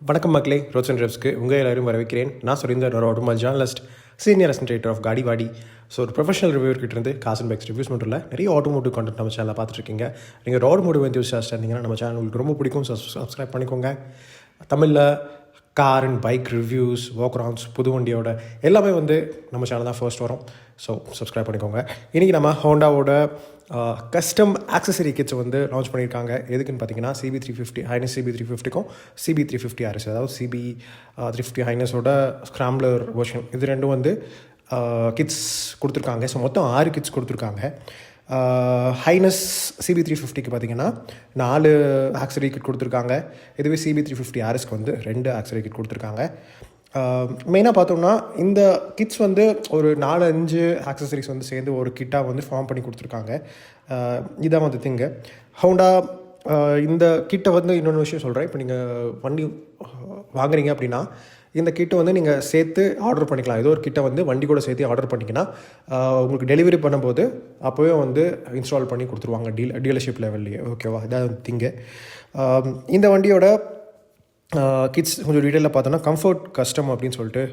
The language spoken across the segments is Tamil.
வணக்கம் மக்களே, ரோட்ஸ் அண்ட் ட்ரிப்ஸ்க்கு உங்கள் எல்லாரும் வரவேற்கிறேன். நான் சுரேந்தர், ஒரு automobile journalist, senior assistant of GaadiWaadi. So ஒரு ப்ரொஃபஷனல் ரிவ்யூவர் கிட்ட இருந்து காஸ் அண்ட் பைக்ஸ் ரிவ்யூஸ் மட்டும் இல்லை, நிறைய ஆட்டோமோட்டிவ் கான்டென்ட் நம்ம சேனலில் பார்த்துருக்கீங்க. நீங்கள் ஒரு ஆட்டோமோட்டிவ் என்தூசியாஸ்டாக இருந்தீங்கன்னா நம்ம சேனல் உங்களுக்கு ரொம்ப பிடிக்கும். சப்ஸ்கிரைப் பண்ணிக்கோங்க. தமிழில் car and bike reviews, walk arounds, புது வண்டியோட எல்லாமே நம்ம சேனல் தான் ஃபர்ஸ்ட் வரும். ஸோ சப்ஸ்கிரைப் பண்ணிக்கோங்க. இன்றைக்கி நம்ம ஹோண்டாவோட கஸ்டம் ஆக்சசரி கிட்ஸ் லான்ச் பண்ணியிருக்காங்க. எதுக்குன்னு பார்த்தீங்கன்னா CB350 ஹைனஸ் CB350க்கும் CB350 RS, அதாவது CB350 ஹைனஸோட ஸ்க்ராம்ப்ளர் வெர்ஷன், இது ரெண்டும் கிட்ஸ் கொடுத்துருக்காங்க. ஸோ மொத்தம் 6 கிட்ஸ் கொடுத்துருக்காங்க. ஹைனஸ் CB350க்கு பார்த்தீங்கன்னா 4 ஆக்சரி கிட் கொடுத்துருக்காங்க. இதுவே CB350 RSக்கு 2 ஆக்சரி கிட் கொடுத்துருக்காங்க. மெயினாக பார்த்தோம்னா இந்த கிட்ஸ் ஒரு 4-5 ஆக்சசரிஸ் சேர்ந்து ஒரு கிட்டாக ஃபார்ம் பண்ணி கொடுத்துருக்காங்க. இதான் திங்கு ஹோண்டா. இந்த கிட்டை இன்னொன்று விஷயம் சொல்கிறேன். இப்போ நீங்கள் வண்டி வாங்குறீங்க அப்படின்னா இந்த கிட்டை நீங்கள் சேர்த்து ஆர்டர் பண்ணிக்கலாம். ஏதோ ஒரு கிட்டை வண்டி கூட சேர்த்து ஆர்டர் பண்ணிங்கன்னா உங்களுக்கு டெலிவரி பண்ணும்போது அப்போவே இன்ஸ்டால் பண்ணி கொடுத்துருவாங்க டீலர்ஷிப் லெவல்லையே. ஓகேவா? இதான் திங்கு. இந்த வண்டியோட கிட்ஸ் கொஞ்சம் டீட்டெயிலில் பார்த்தோன்னா கம்ஃபர்ட் கஸ்டம் அப்படின்னு சொல்லிட்டு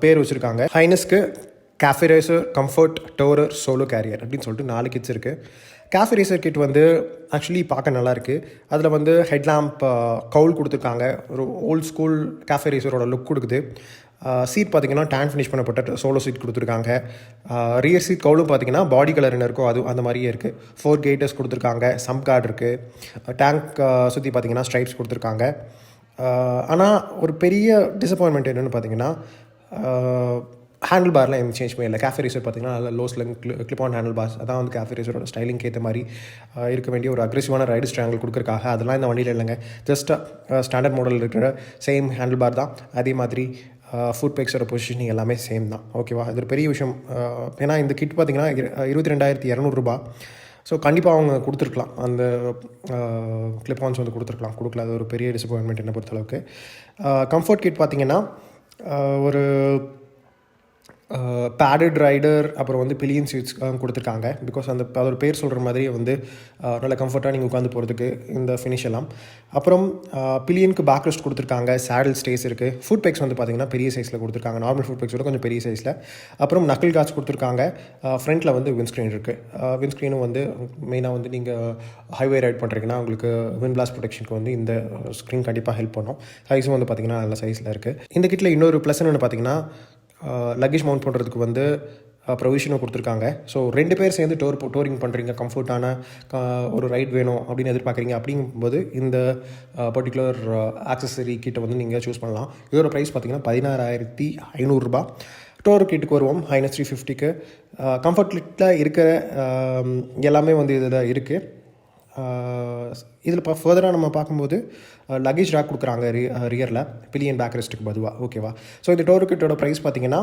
பேர் வச்சுருக்காங்க. ஹைனஸ்க்கு cafe racer, comfort, tourer, solo carrier அப்படின்னு சொல்லிட்டு 4 கிட்ஸ் இருக்குது. கேஃபே ரேசர் கிட் ஆக்சுவலி பார்க்க நல்லாயிருக்கு. அதில் ஹெட்லாம்ப் கவுல் கொடுத்துருக்காங்க. ஒரு ஓல்ட் ஸ்கூல் கேஃபே ரேசரோட லுக் கொடுக்குது. சீட் பார்த்திங்கன்னா டேன் ஃபினிஷ் பண்ணப்பட்ட சோலோ சீட் கொடுத்துருக்காங்க. ரியர் சீட் கவுலும் பார்த்திங்கன்னா பாடி கலர் என்ன இருக்கோ அது அந்த மாதிரியே இருக்குது. 4 கேட்டர்ஸ் கொடுத்துருக்காங்க. சம்ப் கார்டு இருக்குது. டேங்க் சுற்றி பார்த்திங்கன்னா ஸ்ட்ரைப்ஸ் கொடுத்துருக்காங்க. ஆனால் ஒரு பெரிய டிசப்பாயின்மெண்ட் என்னென்னு பார்த்தீங்கன்னா ஹேண்டில் பார்லாம் எந்த சேஞ்சுமே இல்லை. கேஃபே ரேசர் பார்த்திங்கன்னா நல்ல low slang clip on handle parse, அதான் கேஃபே ரேசரோட ஸ்டைலிங்க்கு ஏற்ற மாதிரி இருக்க வேண்டிய ஒரு அக்ரெசிவான ரைடு ஸ்ட்ராங்கிள் கொடுக்குறக்காக அதெல்லாம் இந்த வண்டியில் இல்லைங்க. ஜஸ்ட் ஸ்டாண்டர்ட் மாடல் இருக்கிற சேம் ஹேண்டில் பார் தான். அதே மாதிரி ஃபுட் பேக்ஸோட பொசிஷனிங் எல்லாமே சேம் தான். ஓகேவா? இது ஒரு பெரிய விஷயம். ஏன்னா இந்த கிட் பார்த்திங்கன்னா 22,200 ரூபா. ஸோ கண்டிப்பாக அவங்க கொடுத்துருக்கலாம், அந்த கிளிப்-ஆன்ஸ் கொடுத்துருக்கலாம். கொடுக்கல, அது ஒரு பெரிய டிசப்பாயின்மெண்ட் என்னை பொறுத்தளவுக்கு. கம்ஃபர்ட் கிட் பார்த்திங்கன்னா ஒரு பேடட் ரைடர், அப்புறம் பிலியன் சீட்ஸ் கொடுத்துருக்காங்க. பிகாஸ் அதோட பேர் சொல்கிற மாதிரி நல்ல கம்ஃபர்ட்டாக நீங்கள் உட்காந்து போகிறதுக்கு இந்த ஃபினிஷ் எல்லாம். அப்புறம் பிலியனுக்கு பேக் ரெஸ்ட் கொடுத்துருக்காங்க. சேடில் ஸ்டேஸ் இருக்குது. ஃபுட் பேக்ஸ் பார்த்திங்கன்னா பெரிய சைஸில் கொடுத்துருக்காங்க. நார்மல் ஃபுட் பேக்ஸோட கொஞ்சம் பெரிய சைஸில். அப்புறம் நக்கிள் கார்ட்ஸ் கொடுத்துருக்காங்க. ஃப்ரண்ட்டில் விண்ட்ஸ்க்ரீன் இருக்குது. விண்ட்ஸ்க்ரீனும் மெயினாக நீங்கள் ஹைவே ரைட் பண்ணுறீங்கன்னா உங்களுக்கு விண்ட் பிளாஸ்ட் ப்ரொடெக்ஷனுக்கு இந்த ஸ்க்ரீன் கண்டிப்பாக ஹெல்ப் பண்ணும். சைஸும் பார்த்திங்கன்னா நல்ல சைஸில் இருக்குது. இந்த கிட்டில் இன்னொரு ப்ளஸ் என்னென்னு பார்த்திங்கன்னா லக்கேஜ் மவுண்ட் பண்ணுறதுக்கு ப்ரொவிஷனும் கொடுத்துருக்காங்க. ஸோ 2 பேர் சேர்ந்து டோரிங் பண்ணுறீங்க, கம்ஃபர்ட்டான ஒரு ரைட் வேணும் அப்படின்னு எதிர்பார்க்குறீங்க. அப்படிங்கும்போது இந்த பர்டிகுலர் ஆக்சசரி கிட்டை நீங்கள் சூஸ் பண்ணலாம். இதோட ப்ரைஸ் பார்த்திங்கன்னா 16,500 ரூபா. டோர் கிட்டுக்கு வருவோம். ஹைனஸ் 350க்கு கம்ஃபர்ட் கிட்டில் இருக்கிற எல்லாமே இதில் இருக்குது. இதில் ஃபர்தராக நம்ம பார்க்கும்போது லக்கேஜ் ரேக் கொடுக்குறாங்க ரியரில், பிலியன் பேக் ரெஸ்ட்டுக்கு பதுவாக. ஓகேவா? ஸோ இந்த டோர் கிட்டோட ப்ரைஸ் பார்த்திங்கன்னா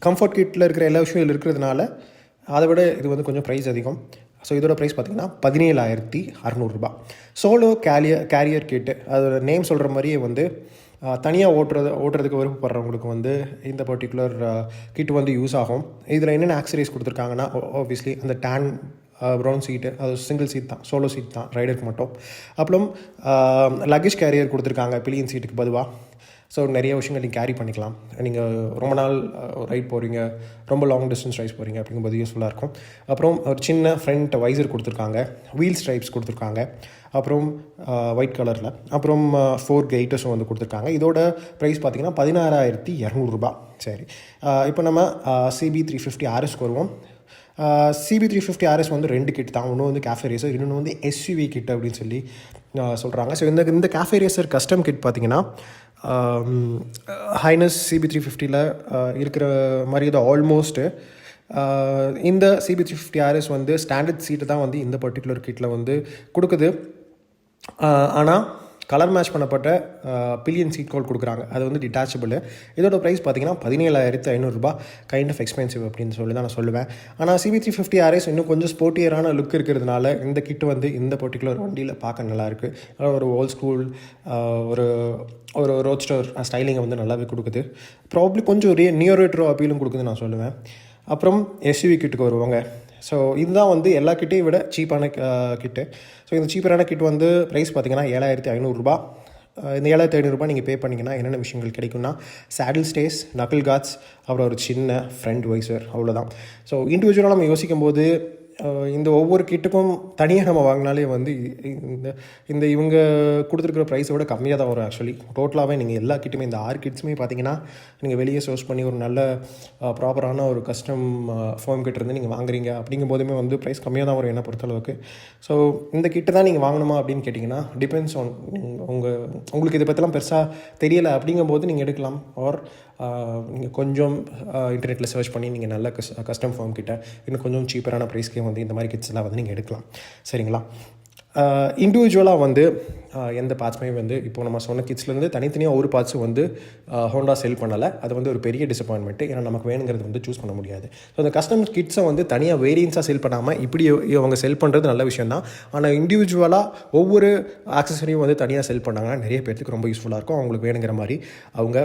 கம்ஃபர்ட் கிட்டில் இருக்கிற எல்லா விஷயம் இதில் இருக்கிறதுனால அதை விட இது கொஞ்சம் ப்ரைஸ் அதிகம். ஸோ இதோட ப்ரைஸ் பார்த்திங்கன்னா 17,600 ரூபா. சோலோ கேரியர் கிட்டு, அதோட நேம் சொல்கிற மாதிரியே தனியாக ஓட்டுறதுக்கு விருப்பப்படுறவங்களுக்கு இந்த பர்டிகுலர் கிட் யூஸ் ஆகும். இதில் என்னென்ன ஆக்சரிஸ் கொடுத்துருக்காங்கன்னா ஆப்வியஸ்லி அந்த டேன் ப்ரௌன் சீட்டு, அது சிங்கிள் சீட் தான், சோலோ சீட் தான் ரைடருக்கு மட்டும். அப்புறம் லக்கேஜ் கேரியர் கொடுத்துருக்காங்க பிலியன் சீட்டுக்கு பதுவாக. ஸோ நிறைய விஷயங்கள் நீங்கள் கேரி பண்ணிக்கலாம். நீங்கள் ரொம்ப நாள் ரைட் போகிறீங்க, ரொம்ப லாங் டிஸ்டன்ஸ் ரைஸ் போகிறீங்க அப்படிங்கும்போது யூஸ்ஃபுல்லாக இருக்கும். அப்புறம் ஒரு சின்ன ஃப்ரண்ட் வைசர் கொடுத்துருக்காங்க. வீல் ஸ்ட்ரைப்ஸ் கொடுத்துருக்காங்க. அப்புறம் ஒயிட் கலரில். அப்புறம் 4 கேட்டர்ஸும் கொடுத்துருக்காங்க. இதோட ப்ரைஸ் பார்த்திங்கன்னா 16,200 ரூபா. சரி, இப்போ நம்ம CB350 RSக்கு வருவோம். CB350 RS 2 கிட் தான். ஒன்று கேஃபே ரேசர், இன்னொன்று SUV கிட் அப்படின்னு சொல்லி சொல்கிறாங்க. ஸோ இந்த கேஃபே ரேசர் கஸ்டம் கிட் பார்த்திங்கன்னா ஹைனஸ் CB350ல் இருக்கிற மாதிரி தான் ஆல்மோஸ்ட்டு. இந்த CB350 RS ஸ்டாண்டர்ட் சீட்டு தான் இந்த பர்டிகுலர் கிட்டில் கொடுக்குது. ஆனால் கலர் மேட்ச் பண்ணப்பட்ட பிலியன் சீட் கவுல் கொடுக்குறாங்க. அது டிட்டாச்சபிள். இதோட ப்ரைஸ் பார்த்திங்கன்னா 17,500 ரூபா. கைண்ட் ஆஃப் எக்ஸ்பென்சிவ் அப்படின்னு சொல்லி தான் நான் சொல்லுவேன். ஆனால் CB350 RS இன்னும் கொஞ்சம் ஸ்போர்ட்டியரான லுக் இருக்கிறதுனால இந்த கிட்டு இந்த பர்டிகுலர் வண்டியில் பார்க்க நல்லாயிருக்கு. ஒரு ஓல்ட் ஸ்கூல் ஒரு ஒரு ரோட்ஸ்டர் ஸ்டைலிங்கை நல்லாவே கொடுக்குது. ப்ராப்ளி கொஞ்சம் நியர் ரெட்ரோ அப்பீலும் கொடுக்குதுன்னு நான் சொல்லுவேன். அப்புறம் SUV கிட்டுக்கு வருவாங்க. ஸோ இதுதான் எல்லா கிட்டையும் விட சீப்பான கிட்டு. ஸோ இந்த சீப்பரான கிட் ப்ரைஸ் பார்த்திங்கன்னா 7,500 ரூபா. இந்த 7500 ரூபாய் நீங்கள் பே பண்ணிங்கன்னா என்னென்ன விஷயங்கள் கிடைக்கும்னா சேடில் ஸ்டேஸ், நக்கிள் கார்ட்ஸ், அப்புறம் ஒரு சின்ன ஃப்ரண்ட் வைசர், அவ்வளோதான். ஸோ இண்டிவிஜுவலாக நம்ம யோசிக்கும் போது இந்த ஒவ்வொரு கிட்டுக்கும் தனியாக நம்ம வாங்கினாலே வந்து இந்த இந்த இவங்க கொடுத்துருக்குற ப்ரைஸை விட கம்மியாக தான் வரும். ஆக்சுவலி டோட்டலாகவே நீங்கள் எல்லா கிட்டுமே இந்த 6 கிட்ஸுமே பார்த்தீங்கன்னா நீங்கள் வெளியே சோர்ஸ் பண்ணி ஒரு நல்ல ப்ராப்பரான ஒரு கஸ்டம் ஃபோம் கிட்ட இருந்து நீங்கள் வாங்குறீங்க அப்படிங்கும் போதுமே வந்து ப்ரைஸ் கம்மியாக தான் வரும் என்னை பொறுத்தளவுக்கு. ஸோ இந்த கிட்ட தான் நீங்கள் வாங்கணுமா அப்படின்னு கேட்டிங்கன்னா டிபெண்ட்ஸ் ஆன் உங்களுக்கு இதை பற்றிலாம் பெருசாக தெரியலை அப்படிங்கும்போது நீங்கள் எடுக்கலாம். ஆர் நீங்கள் கொஞ்சம் இன்டர்நெட்டில் சர்ச் பண்ணி நீங்கள் நல்ல கஸ்டம் ஃபார்ம் கிட்ட இன்னும் கொஞ்சம் சீப்பரான ப்ரைஸ்க்கே வந்து இந்த மாதிரி கிட்ஸ்லாம் வந்து நீங்கள் எடுக்கலாம். சரிங்களா? இண்டிவிஜுவலாக வந்து எந்த பார்ட்ஸுமே வந்து இப்போ நம்ம சொன்ன கிட்ஸ்லேருந்து தனித்தனியாக ஒரு பார்ட்ஸும் வந்து ஹோண்டா செல் பண்ணலை. அது வந்து ஒரு பெரிய டிசப்பாயின்மெண்ட்டு. ஏன்னா நமக்கு வேணுங்கிறது வந்து சூஸ் பண்ண முடியாது. ஸோ அந்த கஸ்டம் கிட்ஸை வந்து தனியாக வேரியன்ஸாக செல் பண்ணாமல் இப்படி அவங்க செல் பண்ணுறது நல்ல விஷயம் தான். ஆனால் இண்டிவிஜுவலாக ஒவ்வொரு ஆக்சஸரியும் வந்து தனியாக செல் பண்ணாங்கன்னா நிறைய பேருக்கு ரொம்ப யூஸ்ஃபுல்லாக இருக்கும். அவங்களுக்கு வேணுங்கிற மாதிரி அவங்க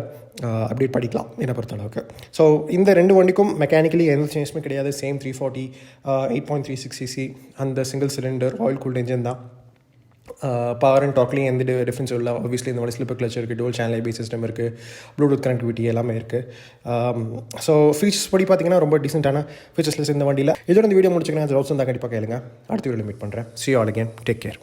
அப்டேட் படிக்கலாம் என்னை பொறுத்தளவுக்கு. ஸோ இந்த 2 வண்டிக்கும் மெக்கானிக்கலி எந்த சேஞ்சுமே கிடையாது. சேம் 340 8.36 cc அந்த single cylinder oil cooled engine தான். பவர் அண்ட் டாக்லையும் எந்த டிஃப்ரென்ஸும் இல்லை. ஆப்வியஸ்லி இந்த மாதிரி ஸ்லிப்பர் கிளச் இருக்குது, டூவல் சேனல் ஐபி சிஸ்டம் இருக்குது, ப்ளூடூத் கனெக்டிவிட்டி எல்லாமே இருக்குது. ஸோ ஃபீச்சர்ஸ் படி பார்த்தீங்கன்னா ரொம்ப டீசென்ட்டான ஃபீச்சர்ஸ்லெஸ் இந்த வண்டியில். இதோட இந்த வீடியோ முடிச்சுக்கிறேன். ஜாப்ஸ் தான் கண்டிப்பாக கேளுங்க. அடுத்த வீடியோவில் மீட் பண்ணுறேன். See you all again. Take care.